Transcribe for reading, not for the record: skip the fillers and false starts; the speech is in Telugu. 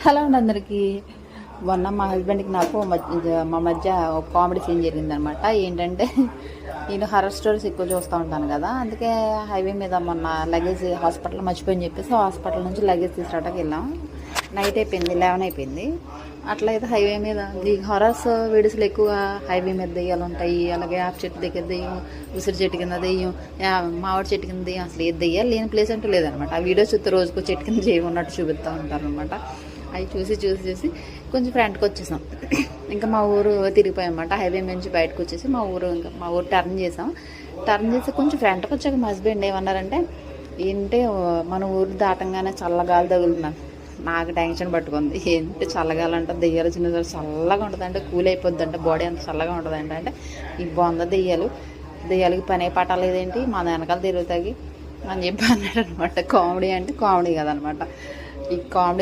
హలో అండి అందరికీ. మొన్న మా హస్బెండ్కి నాకు మా మధ్య ఒక కామెడీ సీన్ జరిగిందనమాట. ఏంటంటే నేను హర్రర్ స్టోరీస్ ఎక్కువ చూస్తూ ఉంటాను కదా, అందుకే హైవే మీద మొన్న లగేజ్ హాస్పిటల్ మర్చిపోయి చెప్పేసి హాస్పిటల్ నుంచి లగేజ్ తీసుకురావడానికి వెళ్ళాం. నైట్ అయిపోయింది, 11 అయిపోయింది. అట్లయితే హైవే మీద ఈ హర్రర్స్ వీడియోస్లో ఎక్కువ హైవే మీద దెయ్యాలు ఉంటాయి, అలాగే యాప్ చెట్టు దగ్గర దెయ్యం, ఉసిరి చెట్టు కింద దెయ్యం, మామిడి చెట్టు కింద దెయ్యం, అసలు ఏది దెయ్యాలు లేని ప్లేస్ అంటూ లేదనమాట. ఆ వీడియోస్ చూస్తే రోజుకు చెట్టు కింద దెయ్యం ఉన్నట్టు చూపిస్తూ ఉంటారు అనమాట. అవి చూసి కొంచెం ఫ్రంట్కి వచ్చేసాం. ఇంకా మా ఊరు తిరిగిపోయామన్నమాట. హైవే నుంచి బయటకు వచ్చేసి మా ఊరు టర్న్ చేసాం. టర్న్ చేసి కొంచెం ఫ్రంట్కి వచ్చాక మా హస్బెండ్ ఏమన్నారంటే, ఏంటంటే మన ఊరు దాటంగానే చల్లగాలి తగులుతున్నాను. నాకు టెన్షన్ పట్టుకుంది. ఏంటి చల్లగాలి అంటే దెయ్యాలు చిన్న చల్లగా ఉంటుంది అంటే కూల్ అయిపోద్ది అంటే బాడీ అంత చల్లగా ఉంటుంది అంటే ఈ బొంద దెయ్యాలకి పనే పట్టాలేదేంటి మన వెనకాల తిరుగుతాగి అని చెప్పి అన్నాడు అనమాట. కామెడీ అంటే కామెడీ కదనమాట. ఈ కామెడీ